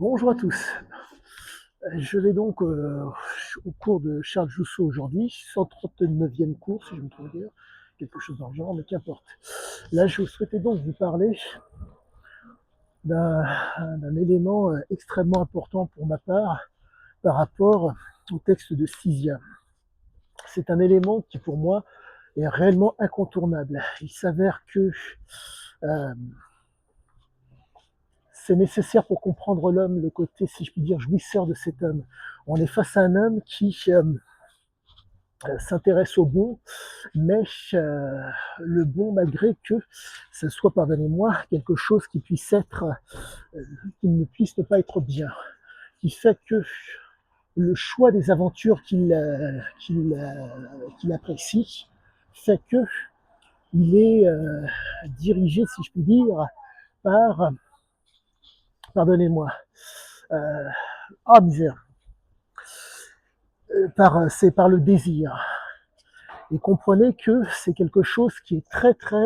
Bonjour à tous. Je vais donc au cours de Charles Jousseau aujourd'hui, 139e cours, si je me trompe bien, quelque chose dans le genre, mais qu'importe. Là, je souhaitais donc vous parler d'un d'un élément extrêmement important pour ma part par rapport au texte de Stysia. C'est un élément qui, pour moi, est réellement incontournable. Il s'avère que euh, c'est nécessaire pour comprendre l'homme, le côté, si je puis dire, jouisseur de cet homme. On est face à un homme qui s'intéresse au bon, mais le bon, malgré que ce soit, pardonnez-moi, quelque chose qui puisse être, qui ne puisse ne pas être bien, qui fait que le choix des aventures qu'il apprécie fait que il est dirigé, si je puis dire, par, pardonnez-moi, euh, ah misère, c'est par le désir. Et comprenez que c'est quelque chose qui est très très,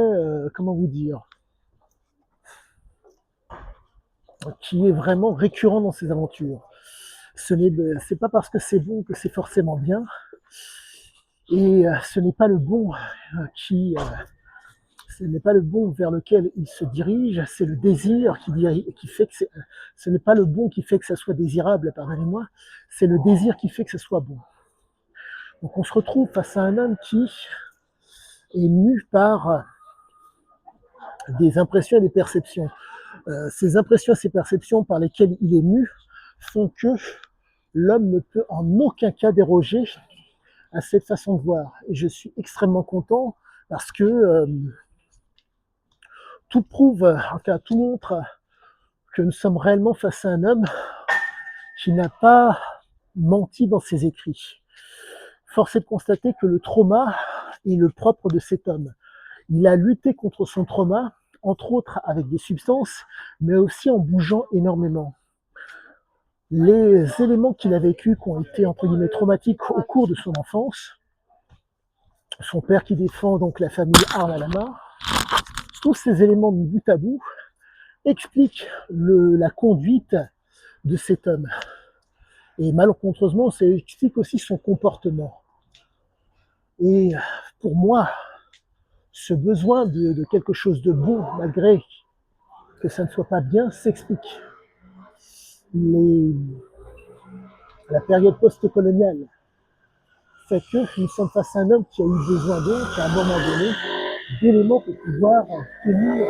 comment vous dire, qui est vraiment récurrent dans ces aventures. C'est pas parce que c'est bon que c'est forcément bien, et ce n'est pas le bon ce n'est pas le bon vers lequel il se dirige, c'est le désir qui fait que ce n'est pas le bon qui fait que ça soit désirable, pardonnez-moi, c'est le désir qui fait que ce soit bon. Donc on se retrouve face à un homme qui est mu par des impressions et des perceptions. Ces impressions et ces perceptions par lesquelles il est mu font que l'homme ne peut en aucun cas déroger à cette façon de voir. Et je suis extrêmement content parce que tout prouve, en tout cas tout montre que nous sommes réellement face à un homme qui n'a pas menti dans ses écrits. Force est de constater que le trauma est le propre de cet homme. Il a lutté contre son trauma, entre autres avec des substances, mais aussi en bougeant énormément. Les éléments qu'il a vécus, qui ont été entre guillemets traumatiques au cours de son enfance, son père qui défend donc la famille Arlalama, tous ces éléments de bout à bout expliquent la conduite de cet homme. Et malencontreusement, ça explique aussi son comportement. Et pour moi, ce besoin de quelque chose de bon, malgré que ça ne soit pas bien, s'explique. La période post-coloniale fait que nous sommes face à un homme qui a eu besoin donc, à un moment donné, d'éléments pour pouvoir tenir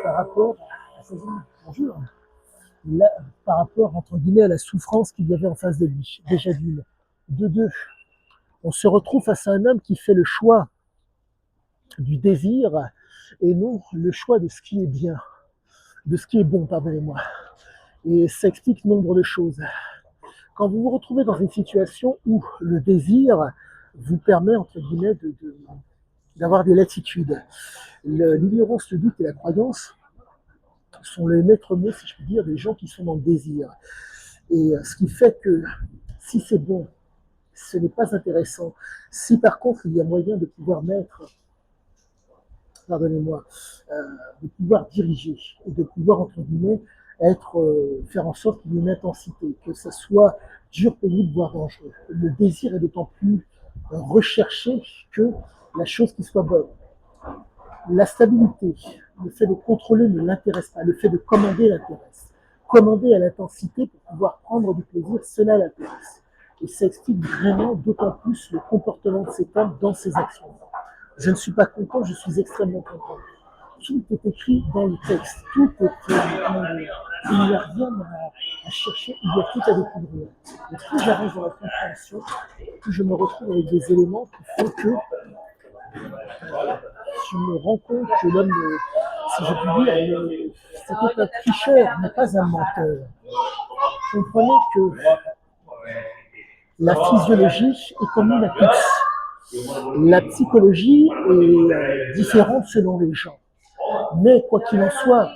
par rapport à ses bonjour, là, par rapport, entre guillemets, à la souffrance qu'il y avait en face de lui, déjà d'une. De deux, on se retrouve face à un homme qui fait le choix du désir et non le choix de ce qui est bien, de ce qui est bon, pardonnez-moi. Et ça explique nombre de choses. Quand vous vous retrouvez dans une situation où le désir vous permet, entre guillemets, d'avoir des latitudes, l'ignorance, le doute et la croyance sont les maîtres mots, si je puis dire, des gens qui sont dans le désir. Et ce qui fait que si c'est bon, ce n'est pas intéressant. Si par contre il y a moyen de pouvoir mettre, pardonnez-moi, de pouvoir diriger et de pouvoir, entre guillemets, faire en sorte qu'il y ait une intensité, que ça soit dur, pénible, voire dangereux. Le désir est d'autant plus recherché que la chose qui soit bonne. La stabilité, le fait de contrôler ne l'intéresse pas, le fait de commander l'intéresse. Commander à l'intensité pour pouvoir prendre du plaisir, cela l'intéresse. Et ça explique vraiment d'autant plus le comportement de cet homme dans ses actions. Je ne suis pas content, je suis extrêmement content. Tout est écrit dans le texte, tout est il n'y a rien à chercher, il y a tout à découvrir. Et plus j'avance dans la compréhension, plus je me retrouve avec des éléments qui font que je me rends compte que l'homme, si je puis dire, c'était un tricheur, mais pas un menteur. Comprenez que la physiologie est commune à tous. La psychologie est différente selon les gens. Mais quoi qu'il en soit,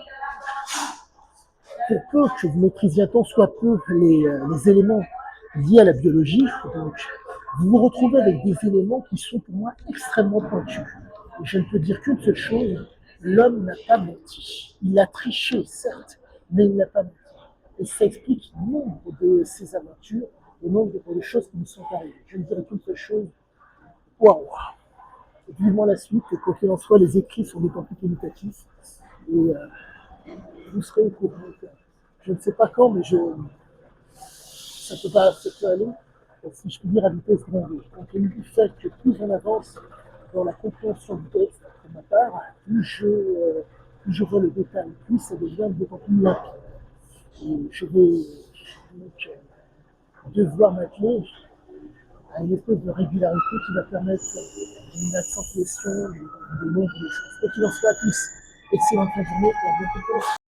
pour peu que vous maîtrisiez tant soit peu les éléments liés à la biologie, donc, vous vous retrouvez avec des éléments qui sont pour moi extrêmement pointus. Et je ne peux dire qu'une seule chose, l'homme n'a pas menti. Il a triché, certes, mais il n'a pas menti. Et ça explique nombre de ces aventures, le nombre de choses qui nous sont arrivées. Je ne dirais qu'une seule chose, waouh! Vivement la suite, et quoi qu'il en soit, les écrits sont d'autant plus qualitatifs. Et vous serez au courant. Je ne sais pas quand, mais ça peut aller, si je puis dire, à vitesse grand V. Compte tenu du fait que plus on avance dans la compréhension du texte, pour ma part, plus je vois le détail, plus ça devient d'autant plus limpide. Et je vais donc devoir m'atteler à une espèce de régularité qui va permettre une accentuation de nombre de choses. Quoi qu'il en soit à tous, excellente fin de journée et à bientôt.